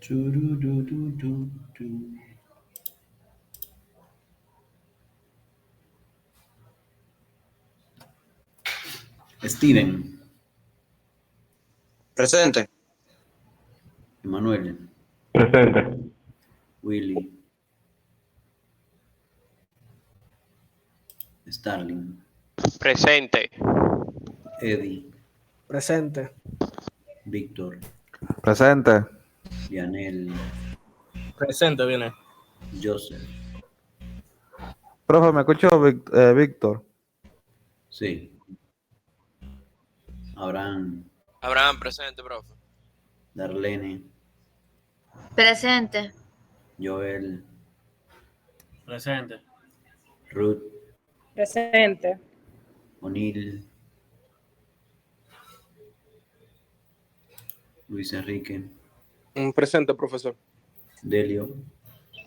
Chururururutu. Steven, Presente. Emanuel, Presente. Willy, Starling, Presente. Eddie, Presente. Víctor, Presente. Lianel, Presente, viene. Joseph. Profe, ¿me escuchó, Víctor? Sí. Abraham, Abraham, presente, profe. Darlene, Presente. Joel, Presente. Ruth, Presente. O'Neill, Luis Enrique, Presente, profesor. Delio,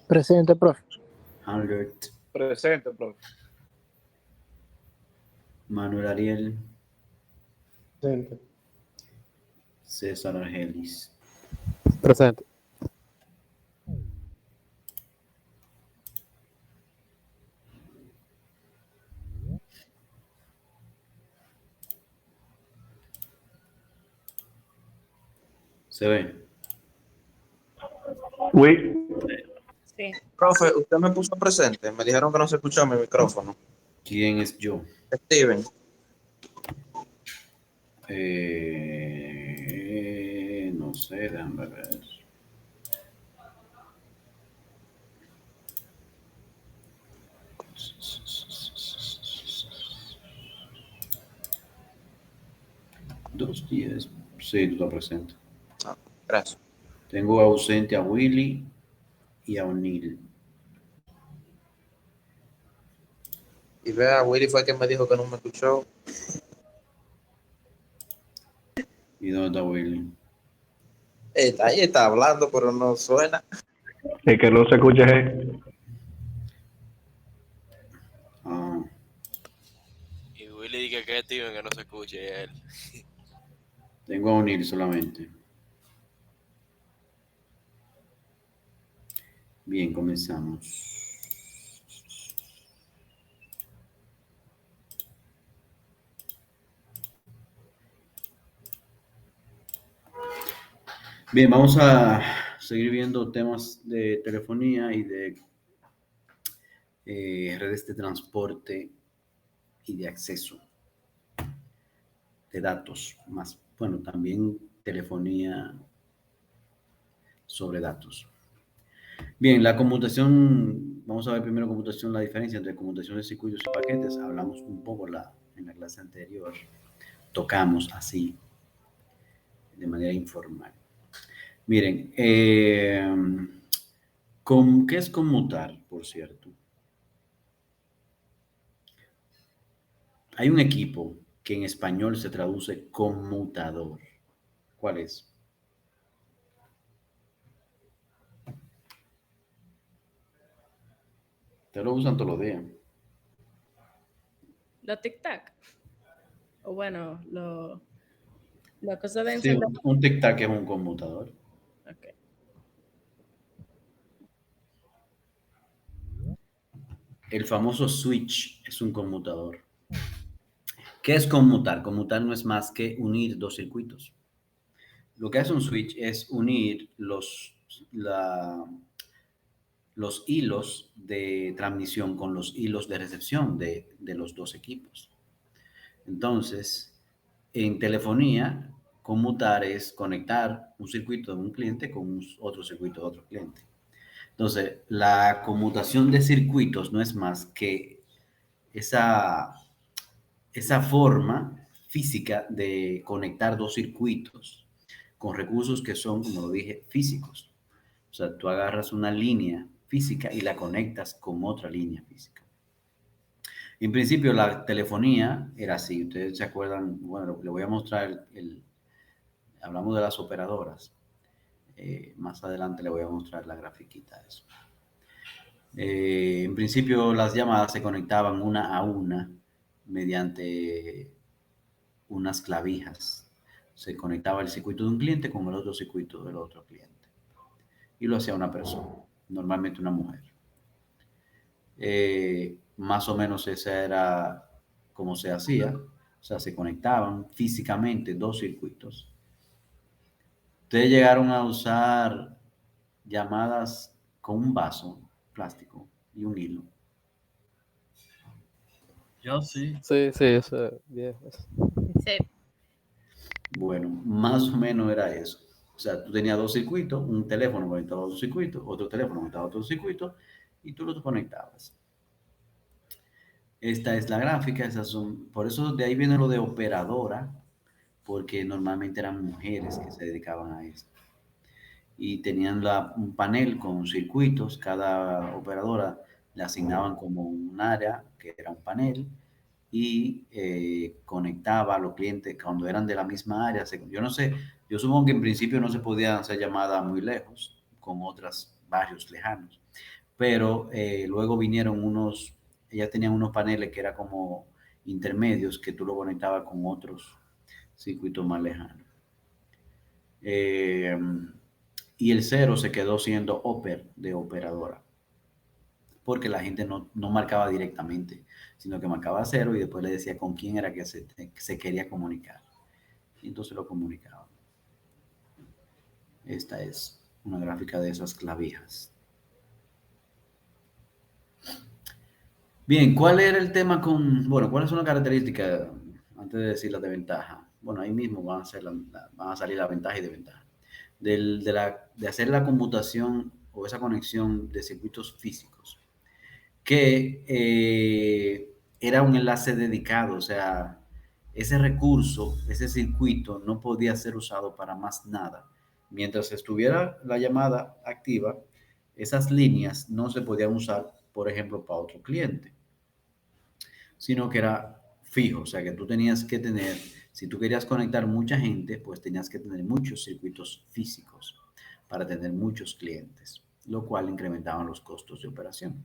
Presente, profe. Albert, Presente, profe. Manuel Ariel, Presente. César Argelis. Presente. ¿Se ve? Oui. Sí. Profe, usted me puso presente. Me dijeron que no se escuchaba mi micrófono. ¿Quién es yo? Steven. No sé, déjame ver. Dos días. Sí, tú estás presente. Gracias. Tengo ausente a Willy y a O'Neill. Y vea, Willy fue el que me dijo que no me escuchó. ¿Y dónde está Willy? Ahí está hablando, pero no suena. El que no se escuche es. Ah, Y Willy dice que es Steven que no se escuche él. tengo a O'Neill solamente. Bien, comenzamos. Bien, vamos a seguir viendo temas de telefonía y de redes de transporte y de acceso de datos, más, bueno, también telefonía sobre datos. Bien, la conmutación, vamos a ver primero conmutación, la diferencia entre conmutación de circuitos y paquetes. Hablamos un poco en la clase anterior, tocamos así, de manera informal. Miren, ¿qué es conmutar, por cierto? Hay un equipo que en español se traduce conmutador. ¿Cuál es? Te lo usan todos los días. Los tic-tac. O bueno, la cosa de Sí, encender. un tic-tac es un conmutador. Ok. El famoso switch es un conmutador. ¿Qué es conmutar? Conmutar no es más que unir dos circuitos. Lo que hace un switch es unir los hilos de transmisión con los hilos de recepción de los dos equipos. Entonces, en telefonía, conmutar es conectar un circuito de un cliente con otro circuito de otro cliente. Entonces, la conmutación de circuitos no es más que esa forma física de conectar dos circuitos con recursos que son, como lo dije, físicos. O sea, tú agarras una línea física y la conectas con otra línea física. En principio, la telefonía era así. Ustedes se acuerdan, bueno, le voy a mostrar hablamos de las operadoras. Más adelante le voy a mostrar la grafiquita de eso. En principio, las llamadas se conectaban una a una mediante unas clavijas. Se conectaba el circuito de un cliente con el otro circuito del otro cliente. y lo hacía una persona, normalmente una mujer. Más o menos esa era como se hacía, o sea, se conectaban físicamente dos circuitos. Ustedes llegaron a usar llamadas con un vaso plástico y un hilo. Yo sí. Sí, sí, eso es viejo. Sí. Bueno, más o menos era eso. O sea, tú tenías dos circuitos, un teléfono conectado a otro circuito, otro teléfono conectado a otro circuito, y tú los conectabas. Esta es la gráfica, esas son, por eso de ahí viene lo de operadora, porque normalmente eran mujeres que se dedicaban a esto. Y tenían un panel con circuitos, cada operadora le asignaban como un área, que era un panel, y conectaba a los clientes cuando eran de la misma área. Yo no sé, yo supongo que en principio no se podían hacer llamadas muy lejos con otros barrios lejanos, pero luego vinieron ellas tenían unos paneles que eran como intermedios que tú lo conectabas con otros circuitos más lejanos. Y el cero se quedó siendo de operadora, porque la gente no marcaba directamente, sino que marcaba cero y después le decía con quién era que se quería comunicar. Y entonces lo comunicaban. Esta es una gráfica de esas clavijas. Bien, ¿cuál era el tema cuáles son las características, antes de decir las de ventaja? Bueno, ahí mismo van a salir la ventaja y desventaja. De hacer la computación o esa conexión de circuitos físicos, que era un enlace dedicado, o sea, ese recurso, ese circuito no podía ser usado para más nada. Mientras estuviera la llamada activa, esas líneas no se podían usar, por ejemplo, para otro cliente, sino que era fijo, o sea, que tú tenías que tener, si tú querías conectar mucha gente, pues tenías que tener muchos circuitos físicos para tener muchos clientes, lo cual incrementaba los costos de operación.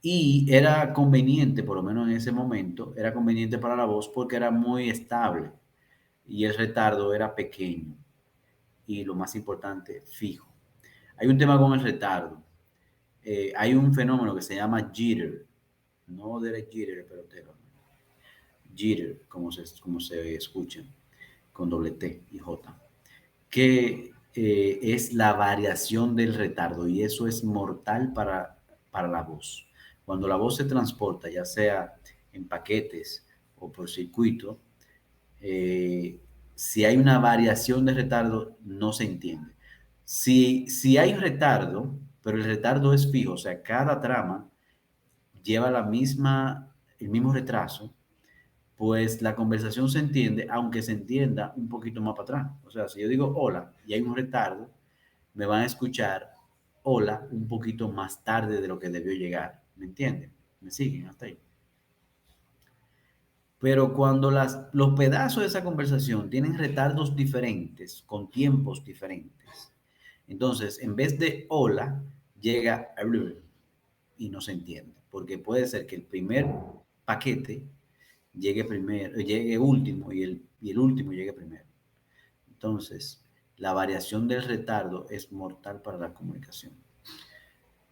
Y era conveniente, por lo menos en ese momento, era conveniente para la voz porque era muy estable y el retardo era pequeño y lo más importante, fijo. Hay un tema con el retardo. Hay un fenómeno que se llama jitter, no Derek Jeter, pero jitter, como se escucha, con doble T y J, que es la variación del retardo y eso es mortal para la voz. Cuando la voz se transporta, ya sea en paquetes o por circuito, si hay una variación de retardo, no se entiende. Si hay retardo, pero el retardo es fijo, o sea, cada trama lleva el mismo retraso, pues la conversación se entiende, aunque se entienda un poquito más para atrás. O sea, si yo digo hola y hay un retardo, me van a escuchar hola un poquito más tarde de lo que debió llegar. ¿Me entienden? ¿Me siguen hasta ahí? Pero cuando los pedazos de esa conversación tienen retardos diferentes, con tiempos diferentes, entonces en vez de hola, llega y no se entiende. Porque puede ser que el primer paquete llegue último y el último llegue primero. Entonces, la variación del retardo es mortal para la comunicación.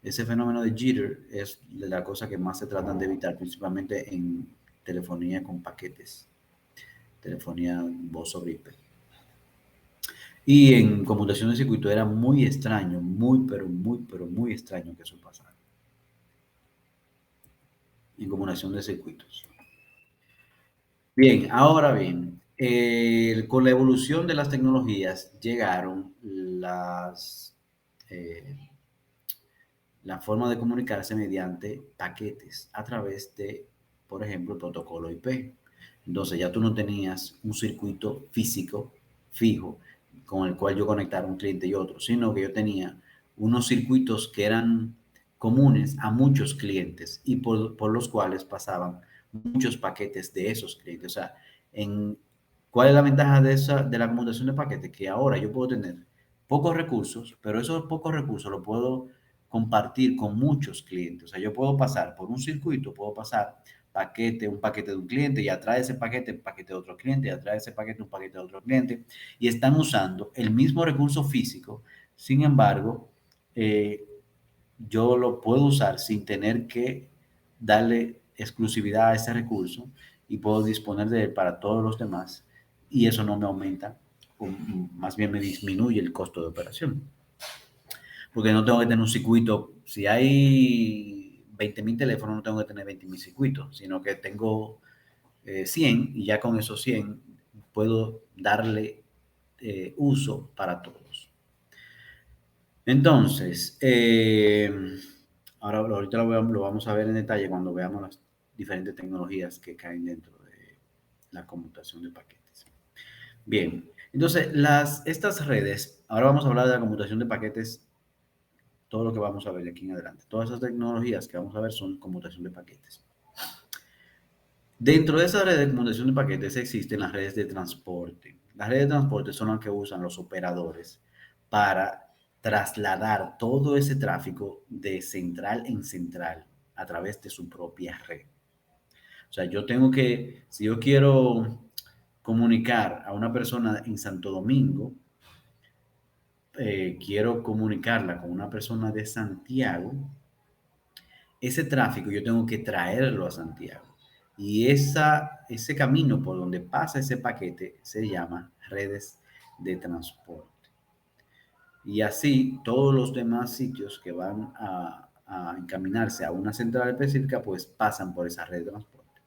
Ese fenómeno de jitter es de la cosa que más se tratan de evitar, principalmente en telefonía con paquetes, telefonía voz sobre IP. Y en computación de circuito era muy extraño, pero muy extraño que eso pasara. En computación de circuitos. Bien, ahora bien, con la evolución de las tecnologías llegaron la forma de comunicarse mediante paquetes a través de, por ejemplo, el protocolo IP. Entonces ya tú no tenías un circuito físico fijo con el cual yo conectara un cliente y otro, sino que yo tenía unos circuitos que eran comunes a muchos clientes y por los cuales pasaban muchos paquetes de esos clientes. O sea, ¿cuál es la ventaja de la conmutación de paquetes? Que ahora yo puedo tener pocos recursos, pero esos pocos recursos los puedo compartir con muchos clientes. O sea, yo puedo pasar por un circuito, puedo pasar paquete, un paquete de un cliente, y atrae ese paquete, un paquete de otro cliente, y atrae ese paquete, un paquete de otro cliente, y están usando el mismo recurso físico. Sin embargo, yo lo puedo usar sin tener que darle exclusividad a ese recurso y puedo disponer de él para todos los demás, y eso no me aumenta, más bien me disminuye el costo de operación. Porque no tengo que tener un circuito. Si hay 20.000 teléfonos, no tengo que tener 20.000 circuitos, sino que tengo 100, y ya con esos 100 puedo darle uso para todos. Entonces, ahorita lo vamos a ver en detalle cuando veamos las diferentes tecnologías que caen dentro de la conmutación de paquetes. Bien, entonces estas redes, ahora vamos a hablar de la conmutación de paquetes. Todo lo que vamos a ver de aquí en adelante, todas esas tecnologías que vamos a ver son conmutación de paquetes. Dentro de esa red de conmutación de paquetes existen las redes de transporte. Las redes de transporte son las que usan los operadores para trasladar todo ese tráfico de central en central a través de su propia red. O sea, si yo quiero comunicar a una persona en Santo Domingo, quiero comunicarla con una persona de Santiago, ese tráfico yo tengo que traerlo a Santiago. Y ese camino por donde pasa ese paquete se llama redes de transporte. Y así todos los demás sitios que van a encaminarse a una central específica, pues pasan por esa red de transporte.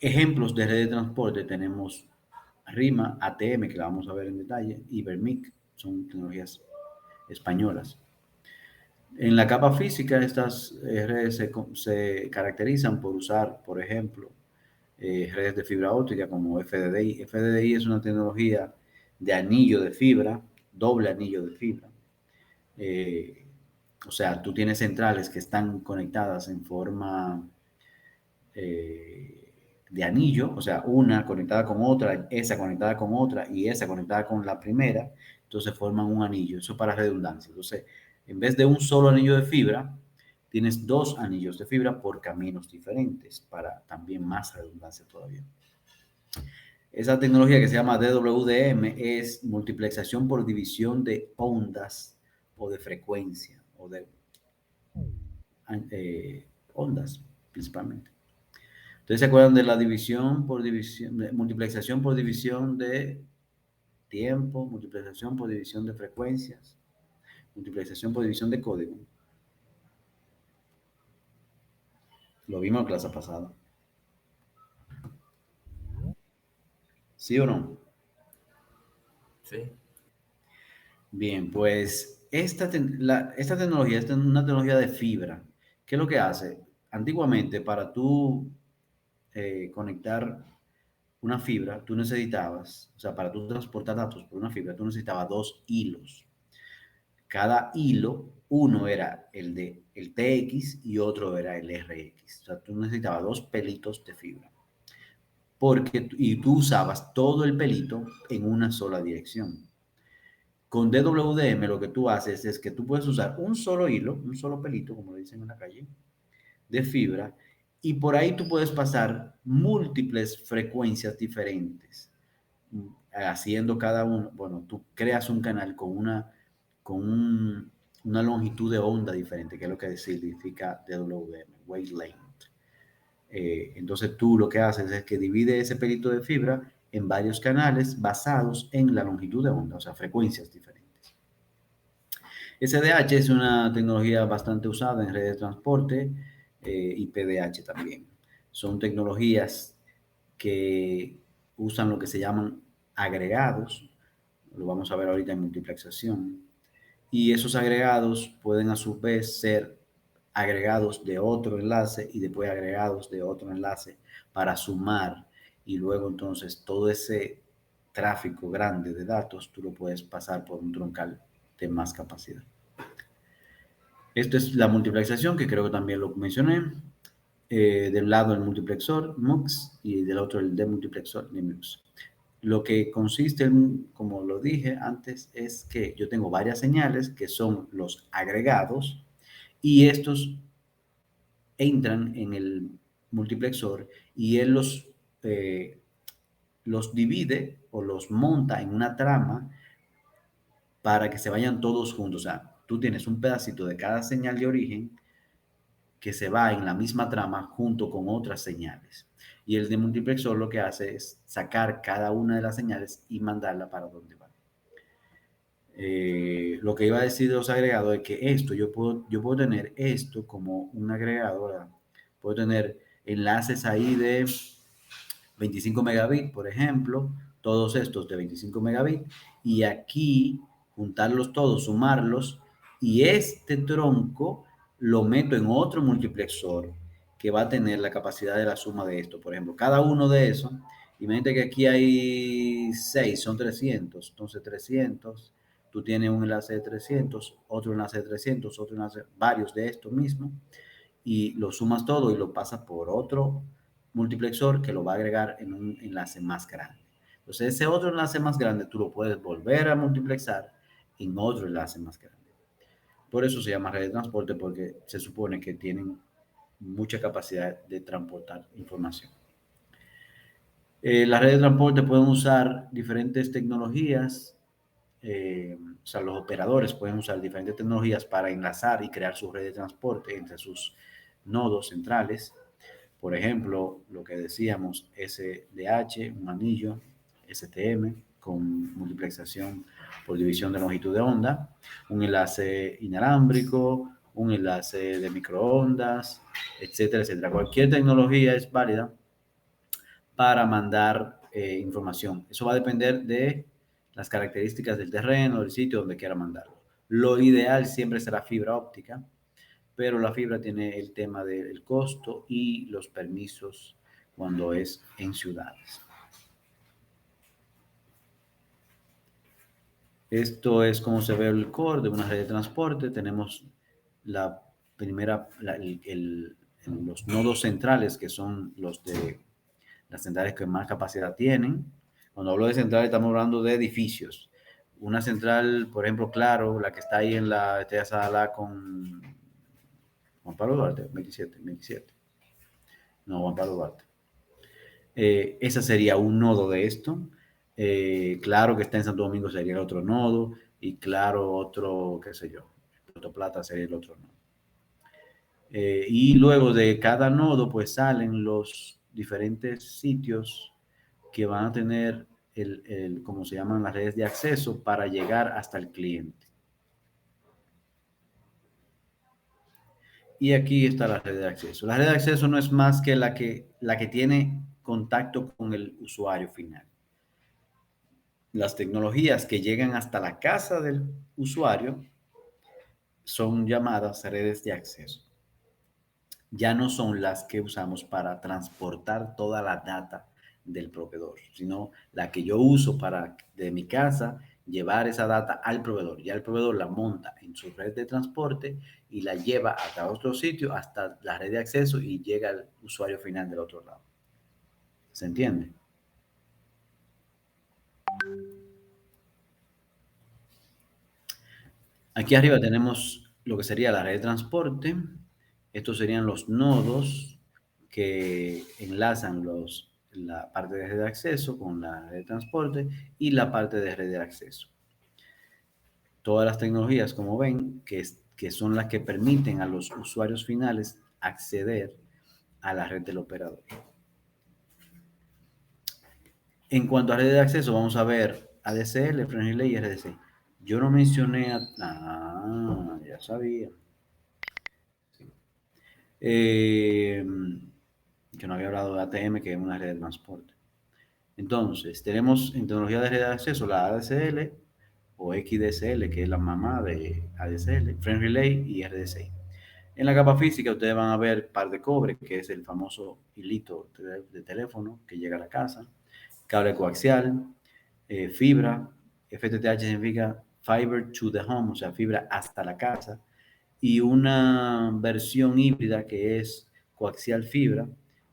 Ejemplos de red de transporte tenemos RIMA, ATM, que la vamos a ver en detalle, y Ibermic, son tecnologías españolas. En la capa física, estas redes se caracterizan por usar, por ejemplo, redes de fibra óptica como FDDI. FDDI es una tecnología de anillo de fibra, doble anillo de fibra. O sea, tú tienes centrales que están conectadas en forma de anillo, o sea, una conectada con otra, esa conectada con otra y esa conectada con la primera, entonces forman un anillo. Eso para redundancia. Entonces, en vez de un solo anillo de fibra, tienes dos anillos de fibra por caminos diferentes, para también más redundancia todavía. Esa tecnología que se llama DWDM es multiplexación por división de ondas o de frecuencia, o de ondas principalmente. ¿Ustedes se acuerdan de la división por división, de multiplexación por división de tiempo, multiplexación por división de frecuencias, multiplexación por división de código? Lo vimos en clase pasada. ¿Sí o no? Sí. Bien, pues esta tecnología es una tecnología de fibra. ¿Qué es lo que hace? Antiguamente, para tú conectar una fibra, tú necesitabas, o sea, para tú transportar datos por una fibra, tú necesitabas dos hilos. Cada hilo, uno era el TX y otro era el RX. O sea, tú necesitabas dos pelitos de fibra. Y tú usabas todo el pelito en una sola dirección. Con DWDM lo que tú haces es que tú puedes usar un solo hilo, un solo pelito, como le dicen en la calle, de fibra, y por ahí tú puedes pasar múltiples frecuencias diferentes, haciendo cada uno, bueno, tú creas un canal con una longitud de onda diferente, que es lo que significa DWDM, wavelength. Entonces tú lo que haces es que divide ese pelito de fibra en varios canales basados en la longitud de onda, o sea, frecuencias diferentes. SDH es una tecnología bastante usada en redes de transporte, y PDH también. Son tecnologías que usan lo que se llaman agregados, lo vamos a ver ahorita en multiplexación, y esos agregados pueden a su vez ser agregados de otro enlace y después agregados de otro enlace para sumar, y luego entonces todo ese tráfico grande de datos tú lo puedes pasar por un troncal de más capacidad. Esto es la multiplexación, que creo que también lo mencioné. Del lado el multiplexor MUX y del otro el demultiplexor MUX. Lo que consiste, como lo dije antes, es que yo tengo varias señales que son los agregados, y estos entran en el multiplexor y él los divide o los monta en una trama para que se vayan todos juntos. O sea, tú tienes un pedacito de cada señal de origen que se va en la misma trama junto con otras señales. Y el de multiplexor lo que hace es sacar cada una de las señales y mandarla para donde va. Lo que iba a decir de los agregados es que esto, yo puedo tener esto como un agregado, ¿verdad? Puedo tener enlaces ahí de 25 megabits, por ejemplo, todos estos de 25 megabits, y aquí juntarlos todos, sumarlos, y este tronco lo meto en otro multiplexor que va a tener la capacidad de la suma de esto. Por ejemplo, cada uno de esos, imagínate que aquí hay 6, son 300, entonces 300, tú tienes un enlace de 300, otro enlace de 300, otro enlace, varios de estos mismos, y lo sumas todo y lo pasas por otro multiplexor que lo va a agregar en un enlace más grande. Entonces, ese otro enlace más grande tú lo puedes volver a multiplexar en otro enlace más grande. Por eso se llama red de transporte, porque se supone que tienen mucha capacidad de transportar información. Las redes de transporte pueden usar diferentes tecnologías, o sea, los operadores pueden usar diferentes tecnologías para enlazar y crear su red de transporte entre sus nodos centrales. Por ejemplo, lo que decíamos, SDH, un anillo, STM, con multiplexación por división de longitud de onda, un enlace inalámbrico, un enlace de microondas, etcétera, etcétera. Cualquier tecnología es válida para mandar información. Eso va a depender de las características del terreno, del sitio donde quiera mandarlo. Lo ideal siempre será fibra óptica, pero la fibra tiene el tema del costo y los permisos cuando es en ciudades. Esto es como se ve el core de una red de transporte. Tenemos la primera, los nodos centrales, que son los de las centrales que más capacidad tienen. Cuando hablo de centrales, estamos hablando de edificios. Una central, por ejemplo, Claro, la que está ahí en la Estrella Sadalá con Juan Pablo Duarte, 27. No, Juan Pablo Duarte. Esa sería un nodo de esto. Claro que está en Santo Domingo sería el otro nodo. Y Claro, otro, qué sé yo, Puerto Plata sería el otro nodo. Y luego de cada nodo, pues salen los diferentes sitios que van a tener como se llaman las redes de acceso para llegar hasta el cliente. Y aquí está la red de acceso. La red de acceso no es más que la que tiene contacto con el usuario final. Las tecnologías que llegan hasta la casa del usuario son llamadas redes de acceso. Ya no son las que usamos para transportar toda la data del proveedor, sino la que yo uso para de mi casa llevar esa data al proveedor. Ya el proveedor la monta en su red de transporte y la lleva hasta otro sitio, hasta la red de acceso y llega al usuario final del otro lado. ¿Se entiende? Aquí arriba tenemos lo que sería la red de transporte. Estos serían los nodos que enlazan la parte de red de acceso con la red de transporte y la parte de red de acceso. Todas las tecnologías, como ven, que son las que permiten a los usuarios finales acceder a la red del operador. En cuanto a red de acceso, vamos a ver ADSL, Friendly Relay y RDC. Yo no mencioné ya sabía. Sí. Que no había hablado de ATM, que es una red de transporte. Entonces, tenemos en tecnología de red de acceso la ADSL o XDSL, que es la mamá de ADSL, Friendly Relay y RDC. En la capa física ustedes van a ver par de cobre, que es el famoso hilito de teléfono que llega a la casa, cable coaxial, fibra, FTTH significa Fiber to the Home, o sea, fibra hasta la casa, y una versión híbrida que es coaxial fibra,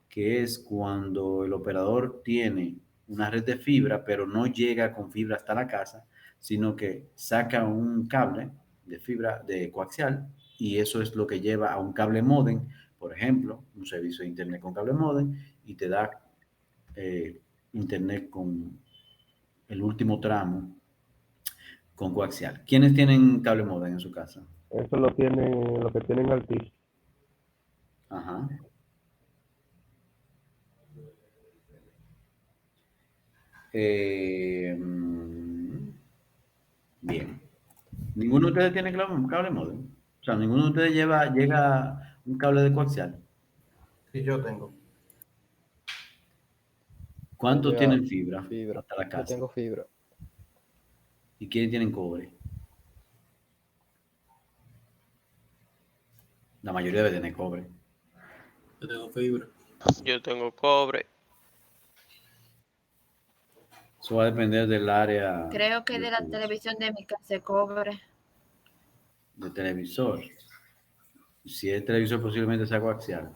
que es cuando el operador tiene una red de fibra, pero no llega con fibra hasta la casa, sino que saca un cable de fibra de coaxial y eso es lo que lleva a un cable módem, por ejemplo, un servicio de internet con cable módem, y te da internet con el último tramo con coaxial. ¿Quiénes tienen cable modem en su casa? Eso lo tienen, lo que tienen Altiz. Ajá. Bien. ¿Ninguno de ustedes tiene cable modem? O sea, ¿ninguno de ustedes llega un cable de coaxial? Sí, yo tengo. ¿Cuántos Ya, tienen fibra fibra. hasta la Yo casa? tengo fibra. ¿Y quiénes tienen cobre? La mayoría debe tener cobre. Yo tengo fibra. Yo tengo cobre. Eso va a depender del área Creo que de la tu- televisión de mi casa se cobre. de televisor. Si es televisor, posiblemente sea coaxial.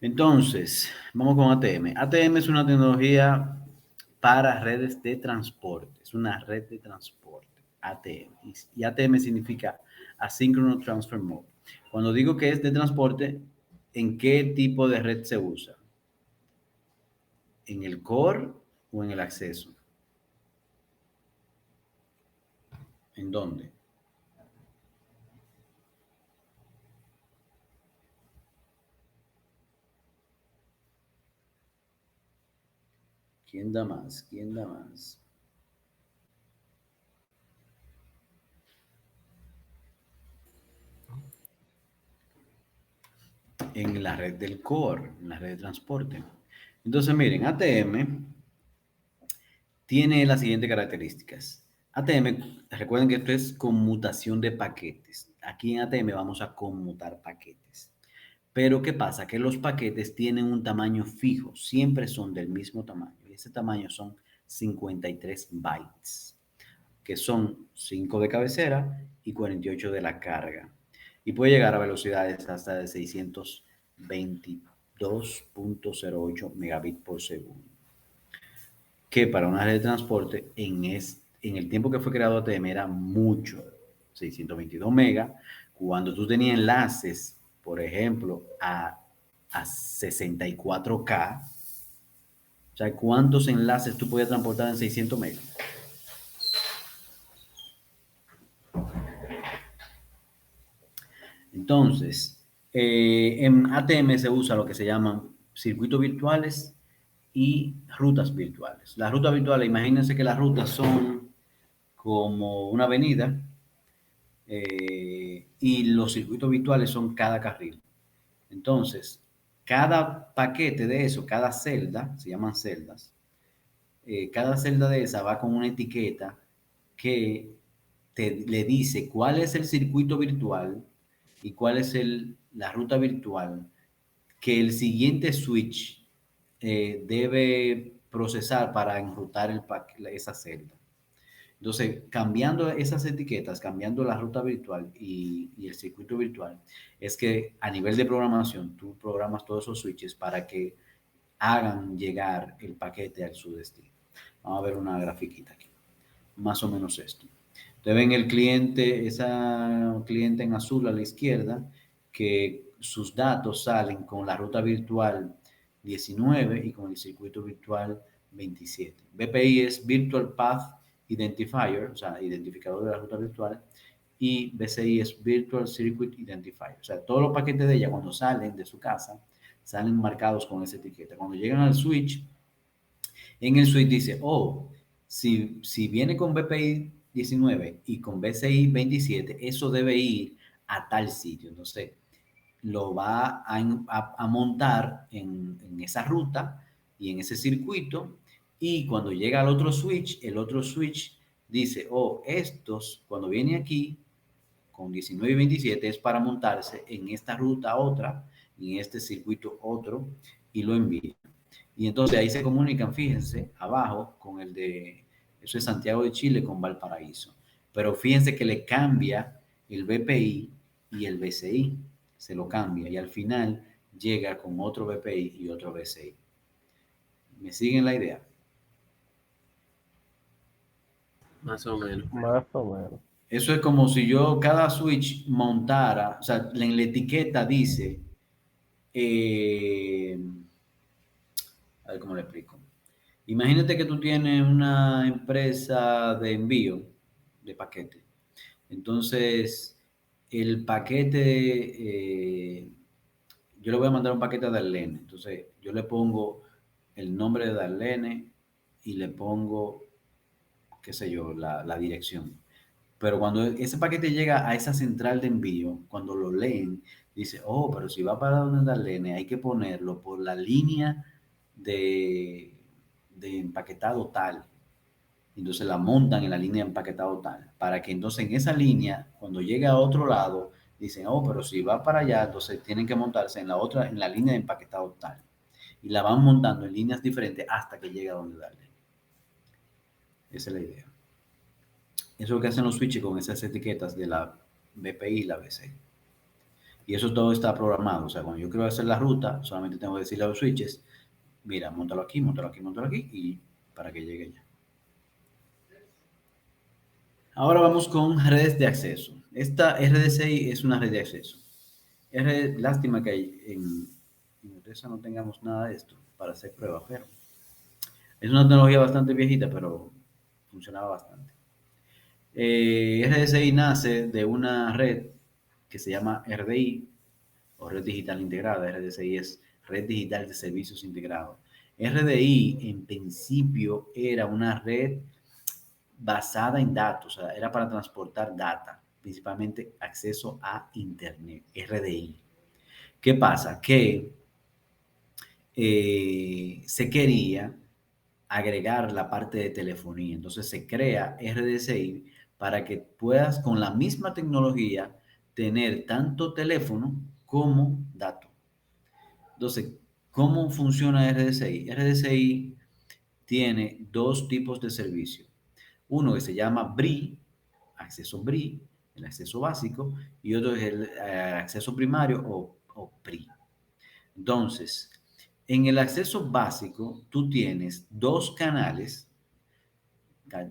Entonces, vamos con ATM. ATM es una tecnología para redes de transporte. Es una red de transporte. ATM. Y ATM significa Asynchronous Transfer Mode. Cuando digo que es de transporte, ¿en qué tipo de red se usa? ¿En el core o en el acceso? ¿En dónde? ¿Quién da más? ¿Quién da más? En la red del core, en la red de transporte. Entonces, miren, ATM tiene las siguientes características. ATM, recuerden que esto es conmutación de paquetes. Aquí en ATM vamos a conmutar paquetes. Pero ¿qué pasa? Que los paquetes tienen un tamaño fijo, siempre son del mismo tamaño. Y ese tamaño son 53 bytes, que son 5 de cabecera y 48 de la carga. Y puede llegar a velocidades hasta de 622.08 megabits por segundo. Que para una red de transporte en el tiempo que fue creado ATM era mucho, 622 megas, cuando tú tenías enlaces, por ejemplo, a 64K, o sea, ¿cuántos enlaces tú podías transportar en 600 megas? Entonces, en ATM se usa lo que se llaman circuitos virtuales y rutas virtuales. Las rutas virtuales, imagínense que las rutas son como una avenida y los circuitos virtuales son cada carril. Entonces, cada paquete de eso, cada celda, se llaman celdas, cada celda de esa va con una etiqueta que le dice cuál es el circuito virtual y cuál es la ruta virtual que el siguiente switch debe procesar para enrutar esa celda. Entonces, cambiando esas etiquetas, cambiando la ruta virtual y el circuito virtual, es que a nivel de programación, tú programas todos esos switches para que hagan llegar el paquete a su destino. Vamos a ver una grafiquita aquí. Más o menos esto. Ustedes ven el cliente, esa cliente en azul a la izquierda, que sus datos salen con la ruta virtual 19 y con el circuito virtual 27. BPI es Virtual Path Identifier, o sea, identificador de la ruta virtual, y BCI es Virtual Circuit Identifier. O sea, todos los paquetes de ella cuando salen de su casa, salen marcados con esa etiqueta. Cuando llegan al switch, en el switch dice, oh, si viene con BPI 19 y con BCI 27, eso debe ir a tal sitio. Entonces, lo va a montar en esa ruta y en ese circuito. Y cuando llega al otro switch, el otro switch dice, oh, estos, cuando viene aquí con 19 y 27 es para montarse en esta ruta otra y en este circuito otro y lo envía. Y entonces ahí se comunican, fíjense, abajo con el de, eso es Santiago de Chile con Valparaíso. Pero fíjense que le cambia el BPI y el BCI, se lo cambia y al final llega con otro BPI y otro BCI. ¿Me siguen la idea? Más o menos. Más o menos. Eso es como si yo cada switch montara, o sea, en la etiqueta dice, eh, a ver cómo le explico. Imagínate que tú tienes una empresa de envío de paquete. Entonces, el paquete, yo le voy a mandar un paquete a Darlene. Entonces, yo le pongo el nombre de Darlene y le pongo, qué sé yo, la dirección. Pero cuando ese paquete llega a esa central de envío, cuando lo leen, dice, oh, pero si va para donde Darlene, hay que ponerlo por la línea de empaquetado tal. Entonces la montan en la línea de empaquetado tal, para que entonces en esa línea, cuando llegue a otro lado, dicen, oh, pero si va para allá, entonces tienen que montarse en la otra, en la línea de empaquetado tal. Y la van montando en líneas diferentes hasta que llegue a donde Darlene. Esa es la idea. Eso es lo que hacen los switches con esas etiquetas de la BPI y la BC. Y eso todo está programado. O sea, cuando yo quiero hacer la ruta, solamente tengo que decirle a los switches, mira, móntalo aquí, móntalo aquí, móntalo aquí, y para que llegue ya. Ahora vamos con redes de acceso. Esta RDCI es una red de acceso. Lástima que en Odessa no tengamos nada de esto para hacer pruebas, pero es una tecnología bastante viejita, pero funcionaba bastante. RDCI nace de una red que se llama RDI, o Red Digital Integrada. RDCI es Red Digital de Servicios Integrados. RDI en principio era una red basada en datos, o sea, era para transportar data, principalmente acceso a Internet, RDI. ¿Qué pasa? Que se quería agregar la parte de telefonía, entonces se crea RDCI para que puedas con la misma tecnología tener tanto teléfono como dato. Entonces, ¿cómo funciona RDCI? RDCI tiene dos tipos de servicio. Uno que se llama BRI, acceso BRI, el acceso básico, y otro es el acceso primario o PRI. Entonces, en el acceso básico, tú tienes dos canales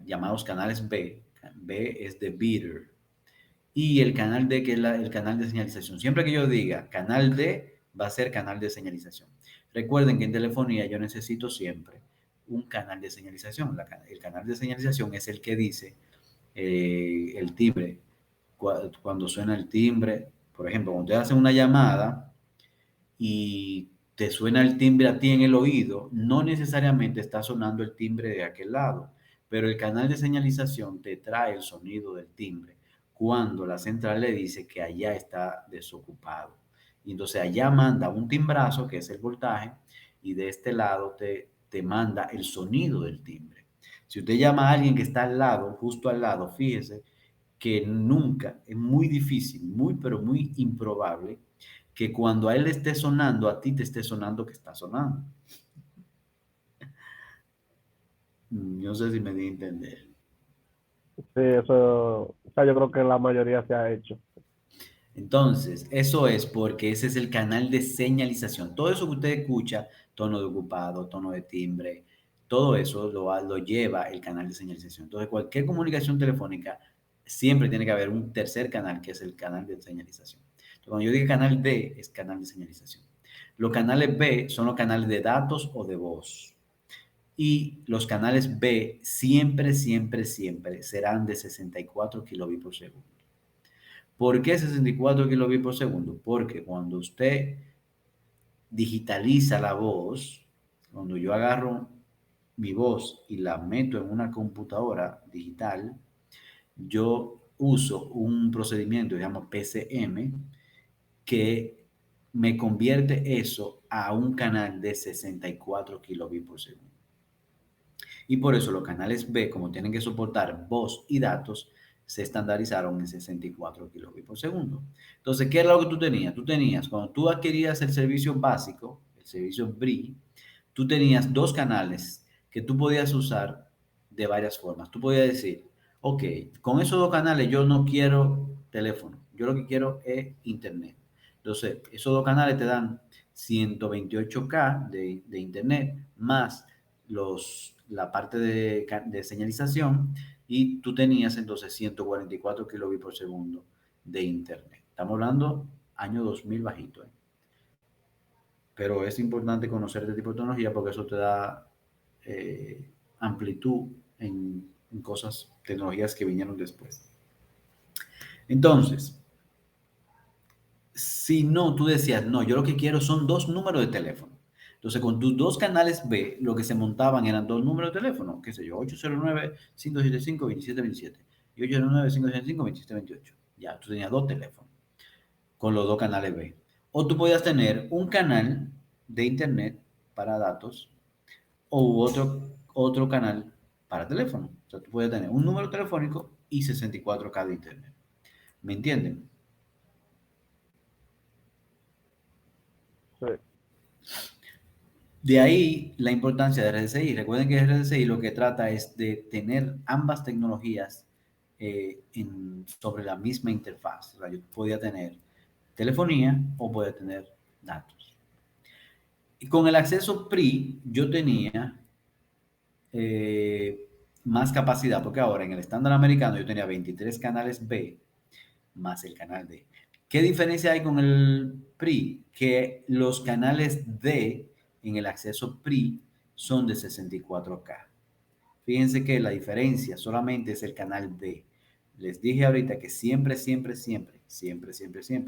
llamados canales B. B es de bidder. Y el canal D, que es el canal de señalización. Siempre que yo diga canal D, va a ser canal de señalización. Recuerden que en telefonía yo necesito siempre un canal de señalización. El canal de señalización es el que dice el timbre. Cuando suena el timbre, por ejemplo, cuando te hacen una llamada y te suena el timbre a ti en el oído, no necesariamente está sonando el timbre de aquel lado, pero el canal de señalización te trae el sonido del timbre cuando la central le dice que allá está desocupado. Y entonces allá manda un timbrazo, que es el voltaje, y de este lado te manda el sonido del timbre. Si usted llama a alguien que está al lado, justo al lado, fíjese que nunca, es muy difícil, muy, pero muy improbable, que cuando a él esté sonando, a ti te esté sonando que está sonando. No sé si me di a entender. Sí, eso, o sea, yo creo que la mayoría se ha hecho. Entonces, eso es porque ese es el canal de señalización. Todo eso que usted escucha, tono de ocupado, tono de timbre, todo eso lo lleva el canal de señalización. Entonces, cualquier comunicación telefónica siempre tiene que haber un tercer canal, que es el canal de señalización. Entonces, cuando yo digo canal D, es canal de señalización. Los canales B son los canales de datos o de voz. Y los canales B siempre, siempre, siempre serán de 64 kilobits por segundo. ¿Por qué 64 kilobits por segundo? Porque cuando usted digitaliza la voz, cuando yo agarro mi voz y la meto en una computadora digital, yo uso un procedimiento que se llama PCM que me convierte eso a un canal de 64 kilobits por segundo. Y por eso los canales B, como tienen que soportar voz y datos, se estandarizaron en 64 kilobits por segundo. Entonces, ¿qué era lo que tú tenías? Tú tenías, cuando tú adquirías el servicio básico, el servicio BRI, tú tenías dos canales que tú podías usar de varias formas. Tú podías decir, ok, con esos dos canales yo no quiero teléfono, yo lo que quiero es internet. Entonces, esos dos canales te dan 128K de internet más la parte de señalización y tú tenías entonces 144 kilobits por segundo de internet. Estamos hablando año 2000 bajito, ¿eh? Pero es importante conocer este tipo de tecnología porque eso te da amplitud en cosas, tecnologías que vinieron después. Entonces, si no, tú decías, no, yo lo que quiero son 2 números de teléfono. Entonces, con tus 2 canales B, lo que se montaban eran 2 números de teléfono, qué sé yo, 809-575-2727 y 809-575-2728. Ya, tú tenías 2 teléfonos con los 2 canales B. O tú podías tener un canal de internet para datos o otro canal para teléfono. O sea, tú puedes tener un número telefónico y 64K de internet. ¿Me entienden? Sí. De ahí la importancia de RDCI. Recuerden que RDCI lo que trata es de tener ambas tecnologías sobre la misma interfaz. O sea, yo podía tener telefonía o podía tener datos. Y con el acceso PRI yo tenía más capacidad, porque ahora en el estándar americano yo tenía 23 canales B más el canal D. ¿Qué diferencia hay con el PRI? Que los canales D en el acceso PRI son de 64K. Fíjense que la diferencia solamente es el canal D. Les dije ahorita que siempre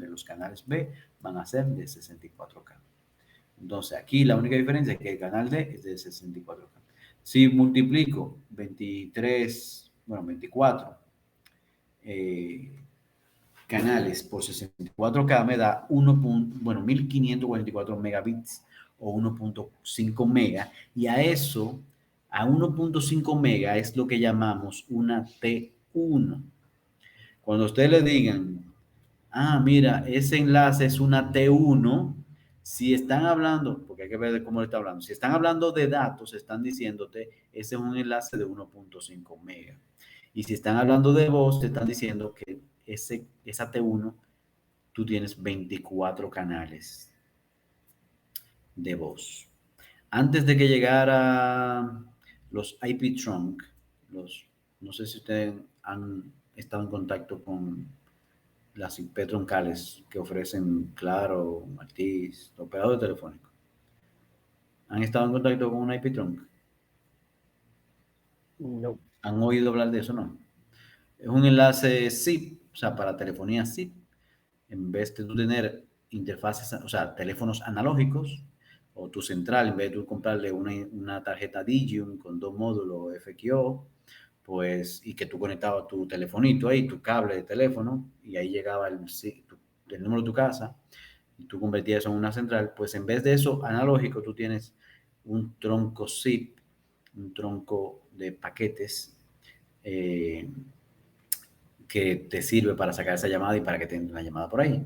los canales B van a ser de 64K. Entonces aquí la única diferencia es que el canal D es de 64K. Si multiplico 24 canales por 64K me da 1544 megabits o 1.5 mega, y a 1.5 mega es lo que llamamos una T1. Cuando ustedes le digan, mira, ese enlace es una T1, si están hablando, porque hay que ver de cómo le está hablando, si están hablando de datos, están diciéndote, ese es un enlace de 1.5 mega. Y si están hablando de voz, te están diciendo que esa T1, tú tienes 24 canales de voz. Antes de que llegara los IP trunk, no sé si ustedes han estado en contacto con las IP troncales que ofrecen Claro, Matiz, los operadores telefónicos. ¿Han estado en contacto con una IP trunk? No. ¿Han oído hablar de eso? No. Es un enlace ZIP, o sea, para telefonía ZIP. En vez de tú tener interfaces, o sea, teléfonos analógicos, o tu central, en vez de tú comprarle una tarjeta Digium con 2 módulos FQO, pues, y que tú conectabas tu telefonito ahí, tu cable de teléfono, y ahí llegaba el número de tu casa, y tú convertías eso en una central, pues en vez de eso analógico, tú tienes un tronco ZIP, un tronco de paquetes, que te sirve para sacar esa llamada y para que te entre una llamada por ahí.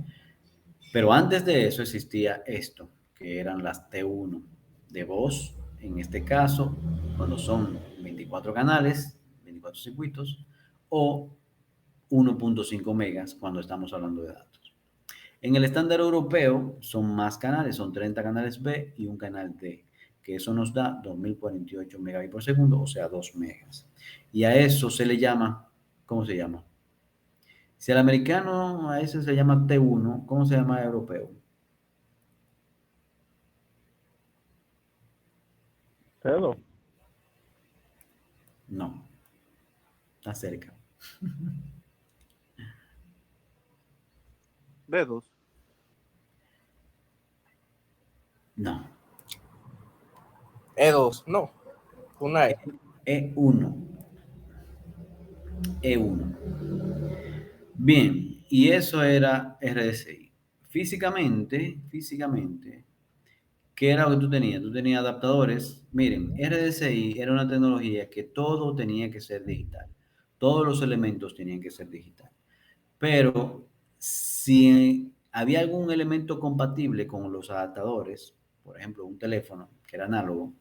Pero antes de eso existía esto, que eran las T1 de voz, en este caso, cuando son 24 canales, 24 circuitos, o 1.5 megas cuando estamos hablando de datos. En el estándar europeo son más canales, son 30 canales B y un canal D, que eso nos da 2048 megabits por segundo, o sea, 2 megas. Y a eso se le llama, ¿cómo se llama? Si al americano a ese se llama T1, ¿cómo se llama el europeo? T2. No, está cerca. Dedos. No, E2, no. Una E. E1. E1. Bien, y eso era RDCI. Físicamente, ¿qué era lo que tú tenías? Tú tenías adaptadores. Miren, RDCI era una tecnología que todo tenía que ser digital. Todos los elementos tenían que ser digital. Pero si había algún elemento compatible con los adaptadores, por ejemplo, un teléfono que era análogo,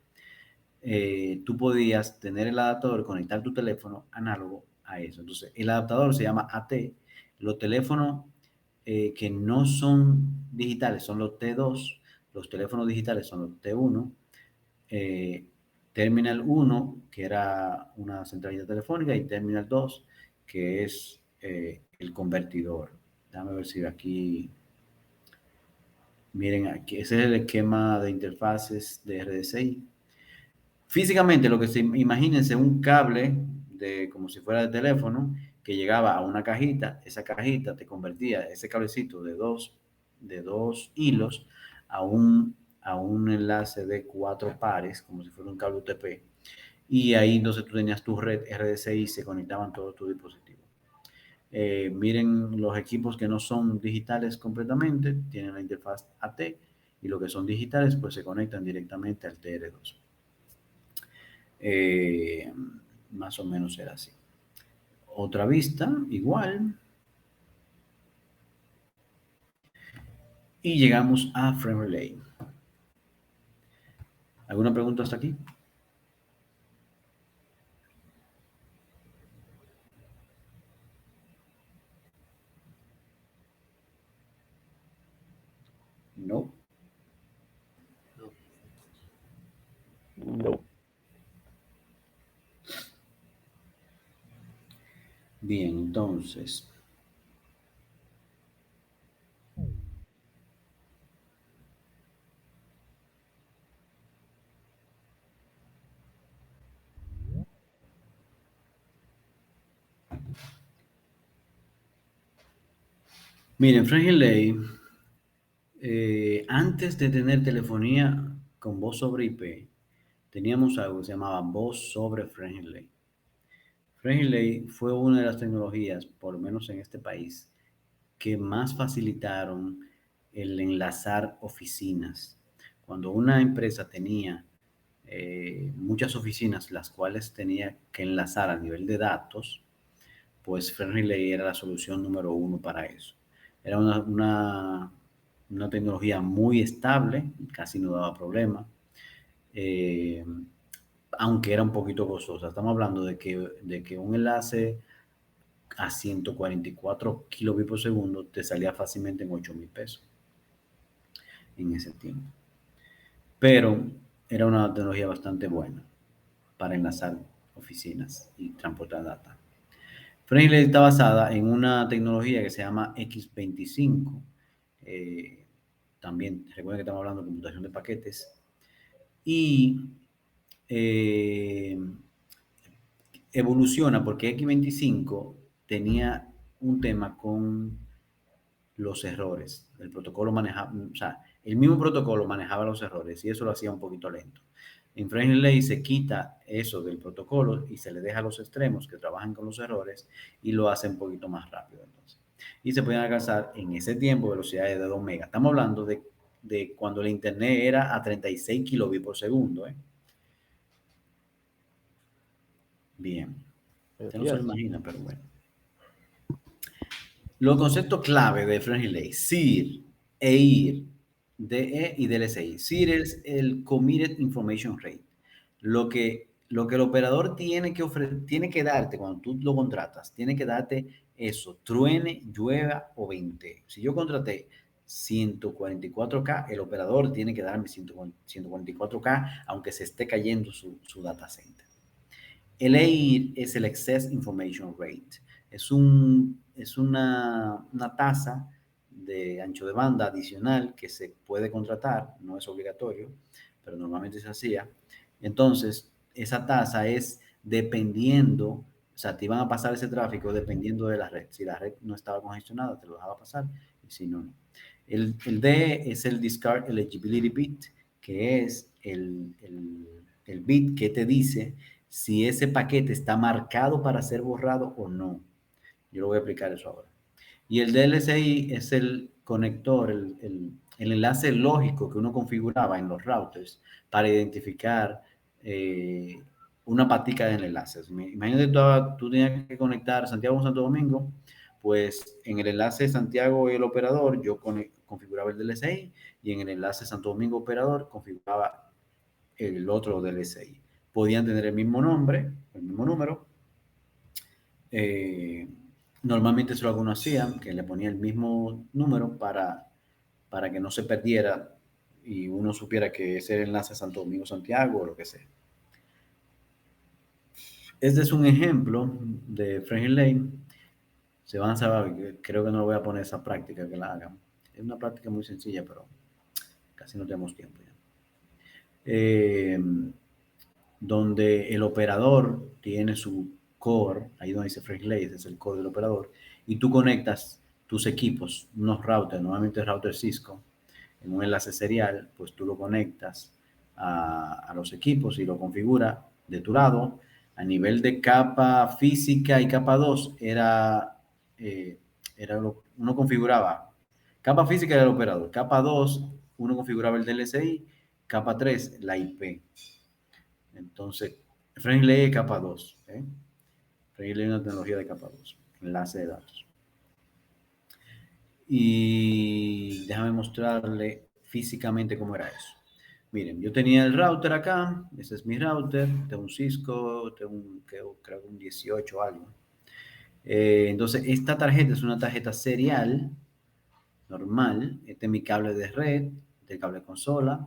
tú podías tener el adaptador, conectar tu teléfono análogo a eso. Entonces, el adaptador se llama AT. Los teléfonos que no son digitales son los T2, los teléfonos digitales son los T1, Terminal 1, que era una centralita telefónica, y Terminal 2, que es el convertidor. Déjame ver si aquí... Miren aquí, ese es el esquema de interfaces de RDCI. Físicamente, lo que se imagínense, un cable como si fuera de teléfono que llegaba a una cajita, esa cajita te convertía ese cablecito de dos hilos a un enlace de 4 pares, como si fuera un cable UTP, y ahí entonces tú tenías tu red RDCI y se conectaban todos tus dispositivos. Miren los equipos que no son digitales completamente, tienen la interfaz AT, y los que son digitales pues se conectan directamente al TR2. Más o menos era así. Otra vista, igual. Y llegamos a Frame Relay. ¿Alguna pregunta hasta aquí? No. No. Bien, entonces. Miren, Frame Relay, antes de tener telefonía con voz sobre IP, teníamos algo que se llamaba voz sobre Frame Relay. Frame Relay fue una de las tecnologías, por lo menos en este país, que más facilitaron el enlazar oficinas. Cuando una empresa tenía muchas oficinas, las cuales tenía que enlazar a nivel de datos, pues Frame Relay era la solución número 1 para eso. Era una tecnología muy estable, casi no daba problema, aunque era un poquito costosa. Estamos hablando de que un enlace a 144 kilobits por segundo te salía fácilmente en 8,000 pesos en ese tiempo. Pero era una tecnología bastante buena para enlazar oficinas y transportar data. Frame Relay está basada en una tecnología que se llama X25. También recuerden que estamos hablando de computación de paquetes. Y evoluciona porque X25 tenía un tema con los errores. El protocolo manejaba, o sea, el mismo protocolo manejaba los errores y eso lo hacía un poquito lento. En Frame Relay se quita eso del protocolo y se le deja a los extremos que trabajan con los errores y lo hace un poquito más rápido. Entonces. Y se pueden alcanzar en ese tiempo velocidades de 2 megas. Estamos hablando de cuando el internet era a 36 kilobits por segundo. Bien. Usted no se lo imagina, pero bueno. Los conceptos clave de Frame Relay: CIR, EIR, DE y DLSI. CIR es el Committed Information Rate. Lo que el operador tiene que darte cuando tú lo contratas, tiene que darte eso, truene, llueva o vente. Si yo contraté 144K, el operador tiene que darme 144K, aunque se esté cayendo su data center. El EIR es el Excess Information Rate. Es una tasa de ancho de banda adicional que se puede contratar, no es obligatorio, pero normalmente se hacía. Entonces, esa tasa es dependiendo, o sea, te iban a pasar ese tráfico dependiendo de la red. Si la red no estaba congestionada, te lo dejaba pasar, y si no, no. El D es el Discard Eligibility Bit, que es el bit que te dice si ese paquete está marcado para ser borrado o no. Yo lo voy a explicar eso ahora. Y el DLSI es el conector, el enlace lógico que uno configuraba en los routers para identificar una patica de enlaces. Imagínate tú tenías que conectar Santiago con Santo Domingo, pues en el enlace Santiago y el operador yo configuraba el DLSI y en el enlace Santo Domingo operador configuraba el otro DLSI. Podían tener el mismo nombre, el mismo número. Normalmente eso lo algunos hacían, que le ponía el mismo número para que no se perdiera y uno supiera que ese era el enlace Santo Domingo-Santiago o lo que sea. Este es un ejemplo de Friendly Lane. Se van a saber, creo que no voy a poner esa práctica que la hagan. Es una práctica muy sencilla, pero casi no tenemos tiempo ya. Donde el operador tiene su core, ahí donde dice Friendly Lane, ese es el core del operador, y tú conectas tus equipos, unos routers, normalmente router Cisco, en un enlace serial, pues tú lo conectas a los equipos y lo configura de tu lado. A nivel de capa física y capa 2 uno configuraba, capa física era el operador, capa 2 uno configuraba el DLSI, capa 3 la IP. Entonces, Friendly es capa 2. Friendly es una tecnología de capa 2, enlace de datos. Y déjame mostrarle físicamente cómo era eso. Miren, yo tenía el router acá, ese es mi router, tengo un Cisco, tengo creo que un 18 o algo. Entonces, esta tarjeta es una tarjeta serial, normal. Este es mi cable de red, este cable de consola.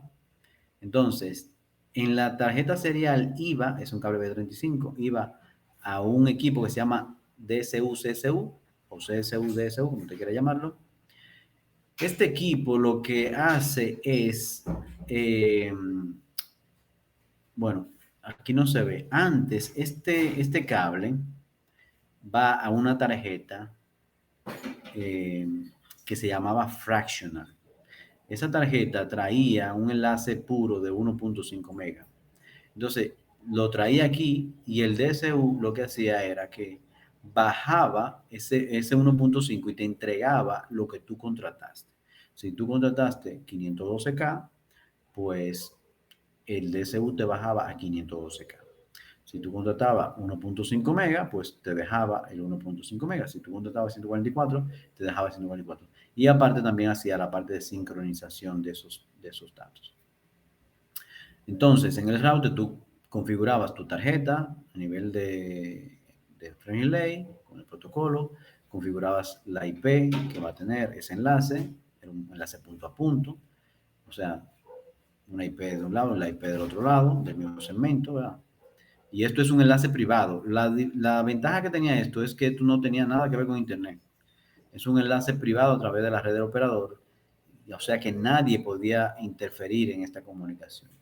Entonces, en la tarjeta serial iba, es un cable B35, iba a un equipo que se llama DSU-CSU o CSU-DSU, como usted quiera llamarlo. Este equipo lo que hace es, bueno, aquí no se ve. Antes, este cable va a una tarjeta que se llamaba fractional. Esa tarjeta traía un enlace puro de 1.5 mega. Entonces, lo traía aquí y el DSU lo que hacía era que bajaba ese 1.5 y te entregaba lo que tú contrataste. Si tú contrataste 512K, pues el DSU te bajaba a 512K. Si tú contratabas 1.5 mega, pues te dejaba el 1.5 mega. Si tú contratabas 144, te dejaba 144. Y aparte también hacía la parte de sincronización de esos datos. Entonces, en el router tú configurabas tu tarjeta a nivel de Friendly Lane con el protocolo, configurabas la IP que va a tener ese enlace, era un enlace punto a punto, o sea, una IP de un lado, la IP del otro lado, del mismo segmento, ¿verdad? Y esto es un enlace privado. La ventaja que tenía esto es que tú no tenías nada que ver con Internet. Es un enlace privado a través de la red del operador, o sea que nadie podía interferir en esta comunicación.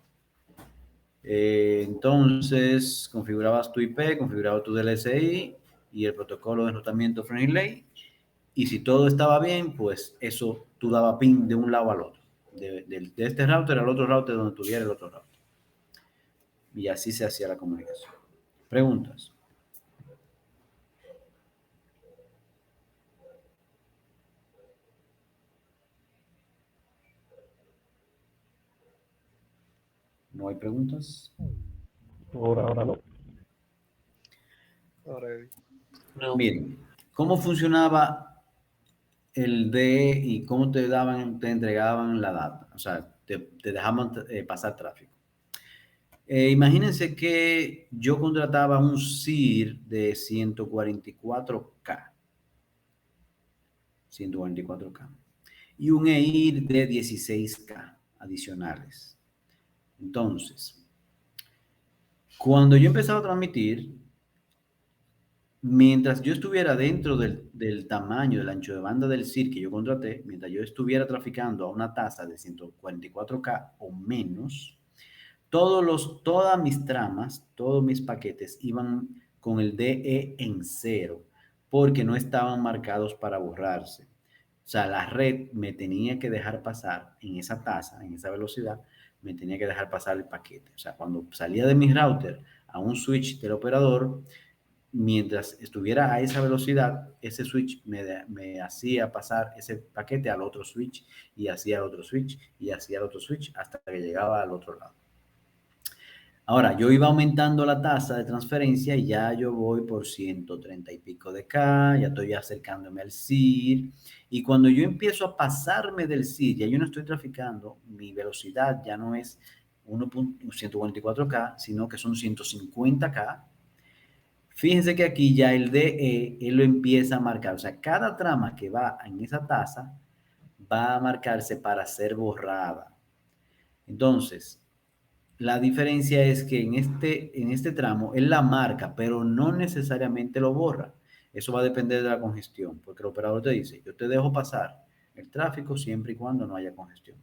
Entonces, configurabas tu IP, configurabas tu DLSI y el protocolo de enrutamiento Friendly Lane. Y si todo estaba bien, pues eso tú dabas ping de un lado al otro. De este router al otro router donde tuviera el otro router. Y así se hacía la comunicación. ¿Preguntas? ¿No hay preguntas? Ahora no. No. Miren, ¿cómo funcionaba el DE y cómo te entregaban la data? O sea, te dejaban pasar tráfico. Imagínense que yo contrataba un SIR de 144K. 144K. Y un EIR de 16K adicionales. Entonces, cuando yo empezaba a transmitir, mientras yo estuviera dentro del tamaño, del ancho de banda del SIR que yo contraté, mientras yo estuviera traficando a una tasa de 144K o menos, todas mis tramas, todos mis paquetes iban con el DE en 0, porque no estaban marcados para borrarse. O sea, la red me tenía que dejar pasar en esa tasa, en esa velocidad, me tenía que dejar pasar el paquete. O sea, cuando salía de mi router a un switch del operador, mientras estuviera a esa velocidad, ese switch me hacía pasar ese paquete al otro switch y hacía el otro switch y hacía el otro switch hasta que llegaba al otro lado. Ahora, yo iba aumentando la tasa de transferencia y ya yo voy por 130 y pico de K, ya estoy acercándome al SIR. Y cuando yo empiezo a pasarme del SIR, ya yo no estoy traficando, mi velocidad ya no es 144K, sino que son 150K. Fíjense que aquí ya el DE, él lo empieza a marcar. O sea, cada trama que va en esa tasa va a marcarse para ser borrada. Entonces, La diferencia es que en este tramo él la marca, pero no necesariamente lo borra. Eso va a depender de la congestión, porque el operador te dice, yo te dejo pasar el tráfico siempre y cuando no haya congestión.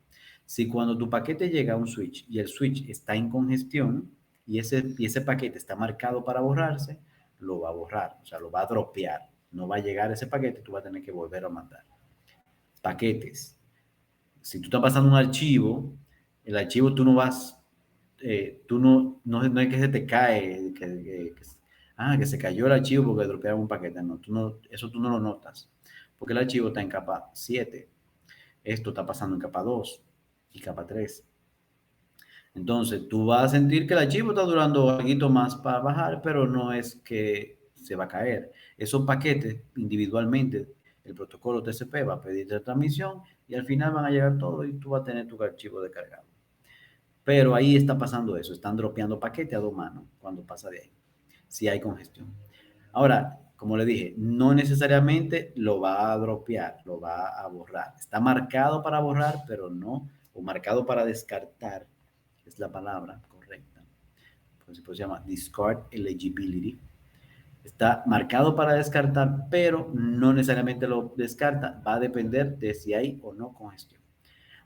Si cuando tu paquete llega a un switch y el switch está en congestión y ese paquete está marcado para borrarse, lo va a borrar, o sea, lo va a dropear. No va a llegar ese paquete, tú vas a tener que volver a mandar. Paquetes. Si tú estás pasando un archivo, el archivo tú no vas tú no es que se te cae, que se cayó el archivo porque dropearon un paquete, no, eso tú no lo notas, porque el archivo está en capa 7, esto está pasando en capa 2 y capa 3. Entonces, tú vas a sentir que el archivo está durando algo más para bajar, pero no es que se va a caer. Esos paquetes individualmente, el protocolo TCP va a pedir la transmisión y al final van a llegar todos y tú vas a tener tu archivo descargado. Pero ahí está pasando eso, están dropeando paquete a dos manos cuando pasa de ahí, si hay congestión. Ahora, como le dije, no necesariamente lo va a dropear, lo va a borrar. Está marcado para borrar, pero no, o marcado para descartar, es la palabra correcta. Por eso se llama discard eligibility. Está marcado para descartar, pero no necesariamente lo descarta. Va a depender de si hay o no congestión.